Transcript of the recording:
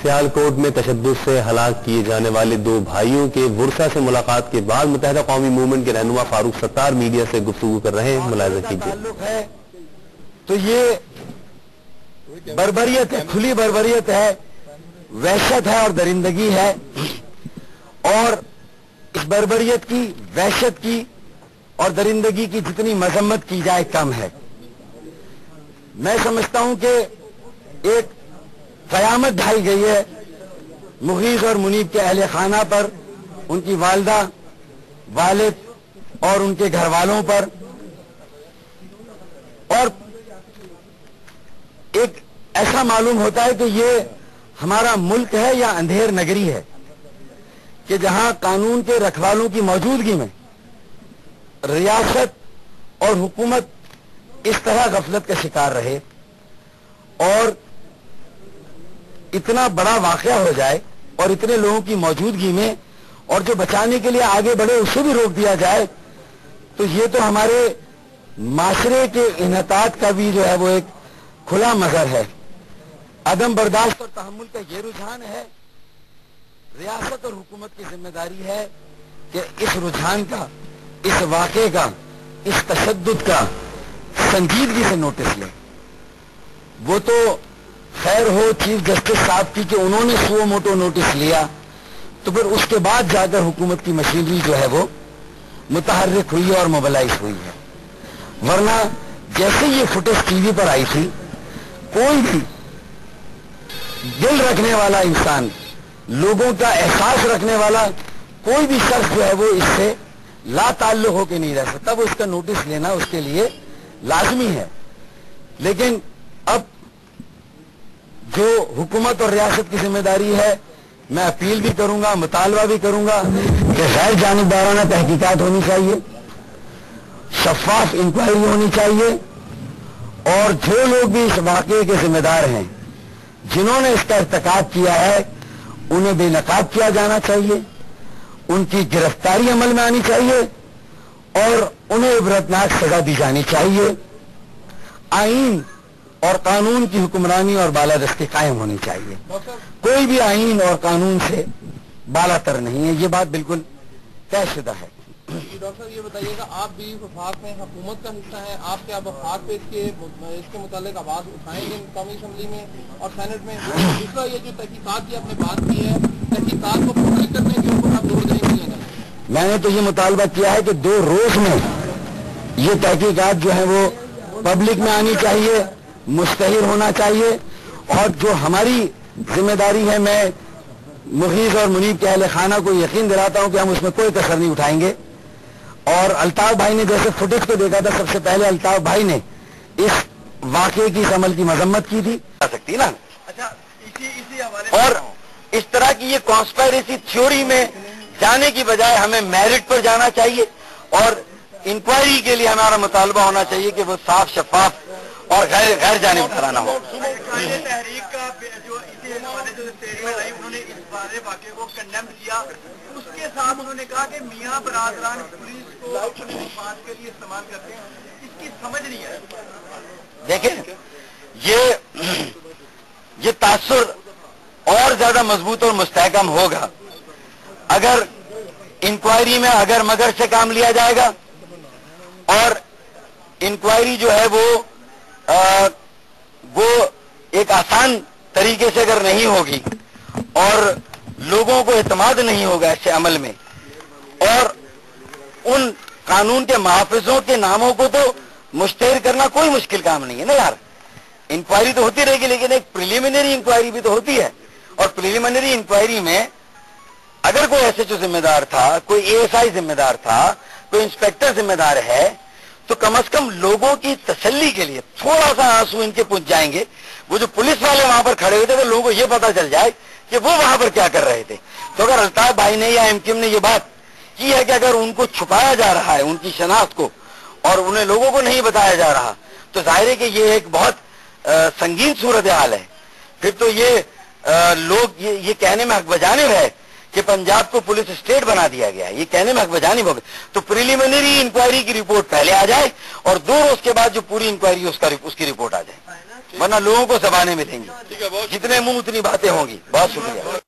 सियालकोट में तशद्दुद से हलाक किए जाने वाले दो भाइयों के वर्सा से मुलाकात के बाद मुत्तहिदा कौमी मूवमेंट के रहनुमा फारूक सत्तार मीडिया से गुफ्तगू कर रहे हैं। मुलाहिजा कीजिए। तो ये बर्बरियत है, खुली बर्बरियत है, वहशत है और दरिंदगी है। और इस बर्बरियत की, वहशत की और दरिंदगी की जितनी मजम्मत की जाए कम है। मैं समझता हूं कि एक कयामत ढाई गई है मुगीज और मुनीब के अहले खाना पर, उनकी वालदा, वालिद और उनके घर वालों पर। और एक ऐसा मालूम होता है कि ये हमारा मुल्क है या अंधेर नगरी है कि जहां कानून के रखवालों की मौजूदगी में रियासत और हुकूमत इस तरह गफलत का शिकार रहे और इतना बड़ा वाकया हो जाए और इतने लोगों की मौजूदगी में, और जो बचाने के लिए आगे बढ़े उसे भी रोक दिया जाए, तो ये तो हमारे माशरे के इन्हतात का भी जो है वो एक खुला मजहर है। अदम बर्दाश्त और तहम्मुल का ये रुझान है। रियासत और हुकूमत की जिम्मेदारी है कि इस रुझान का, इस वाक़े का, इस तशद्दुद का संजीदगी से नोटिस ले। वो तो खैर हो चीफ जस्टिस साहब की कि उन्होंने सुओ मोटो नोटिस लिया, तो फिर उसके बाद जाकर हुकूमत की मशीनरी जो है वो मुतहर्रिक हुई और मोबिलाइज हुई है। वरना जैसे ये फुटेज टीवी पर आई थी, कोई भी दिल रखने वाला इंसान, लोगों का एहसास रखने वाला कोई भी शख्स जो है वो इससे ला ताल्लुक होकर नहीं रह सकता। वो इसका नोटिस लेना उसके लिए लाजमी है। लेकिन अब जो हुकूमत और रियासत की जिम्मेदारी है, मैं अपील भी करूंगा, मुतालबा भी करूंगा कि गैर जानिबदाराना तहकीकात होनी चाहिए, शफाफ इंक्वायरी होनी चाहिए, और जो लोग भी इस वाकये के जिम्मेदार हैं, जिन्होंने इसका इर्तिकाब किया है, उन्हें बेनकाब किया जाना चाहिए, उनकी गिरफ्तारी अमल में आनी चाहिए और उन्हें इबरतनाक सजा दी जानी चाहिए। आईन और कानून की हुक्मरानी और बालादस्ती कायम होनी चाहिए। कोई भी आईन और कानून से बालातर नहीं है, ये बात बिल्कुल तयशुदा है। डॉक्टर साहब ये बताइएगा, आप भी वफाक में हुकूमत का हिस्सा हैं, आप क्या वफाक पे इसके मुतालिक आवाज उठाएंगे कौमी असम्बली में और सेनेट में? दूसरा, ये जो तहकीकात की आपने बात की है, तहकीकात को प्रोटेक्ट करने के ऊपर आप जोर देंगे या नहीं? मैंने तो ये मुतालबा किया है कि 2 रोज में ये तहकीकात जो है वो पब्लिक में आनी चाहिए, मुस्तहिर होना चाहिए। और जो हमारी जिम्मेदारी है, मैं मुगीज और मुनीब के अहले खाना को यकीन दिलाता हूं कि हम उसमें कोई कसर नहीं उठाएंगे। और अल्ताफ भाई ने जैसे फुटेज को देखा था, सबसे पहले अल्ताफ भाई ने इस वाकये की, इस अमल की मजम्मत की थी, आ सकती ना। अच्छा, इसी हवाले और इस तरह की ये कॉन्स्पायरेसी थ्योरी में जाने की बजाय हमें मेरिट पर जाना चाहिए और इंक्वायरी के लिए हमारा मुतालबा होना चाहिए कि वो साफ, शफाफ और गैर जानिबदाराना हो। तहरीक का जो इसी हवाले जो स्टेटमेंट आई, उन्होंने इस बारे वाक़े को कंडेम किया। उसके साथ उन्होंने कहा कि मियां बरादरान पुलिस को अपने मफाद के लिए इस्तेमाल करते हैं। इसकी समझ नहीं है। देखिए, ये तासुर और ज्यादा मजबूत और मुस्तहकम होगा अगर इंक्वायरी में अगर मगर से काम लिया जाएगा और इंक्वायरी जो है वो एक आसान तरीके से अगर नहीं होगी और लोगों को एतमाद नहीं होगा ऐसे अमल में, और उन कानून के मुहाफिजों के नामों को तो मुश्तहिर करना कोई मुश्किल काम नहीं है ना यार। इंक्वायरी तो होती रहेगी, लेकिन एक प्रिलिमिनरी इंक्वायरी भी तो होती है। और प्रिलिमिनरी इंक्वायरी में अगर कोई एसएचओ जिम्मेदार था, कोई एएसआई जिम्मेदार था, कोई इंस्पेक्टर जिम्मेदार है, तो कम से कम लोगों की तसल्ली के लिए थोड़ा सा आंसू इनके पहुंच जाएंगे। वो जो पुलिस वाले वहां पर खड़े हुए थे, तो लोगों को ये पता चल जाए कि वो वहां पर क्या कर रहे थे। तो अगर अल्ताफ भाई ने या एमक्यूएम ने ये बात की है कि अगर उनको छुपाया जा रहा है, उनकी शनाख्त को, और उन्हें लोगों को नहीं बताया जा रहा, तो जाहिर है कि ये एक बहुत संगीन सूरत हाल है। फिर तो ये लोग ये कहने में हक बजानिब है कि पंजाब को पुलिस स्टेट बना दिया गया है, ये कहने में हक बजानिब होगा। तो प्रिलिमिनरी इंक्वायरी की रिपोर्ट पहले आ जाए और 2 रोज के बाद जो पूरी इंक्वायरी उसकी रिपोर्ट आ जाए। वरना लोगों को जबानें मिलेंगी। ठीक है, बहुत जितने मुंह उतनी बातें होंगी। बहुत शुक्रिया।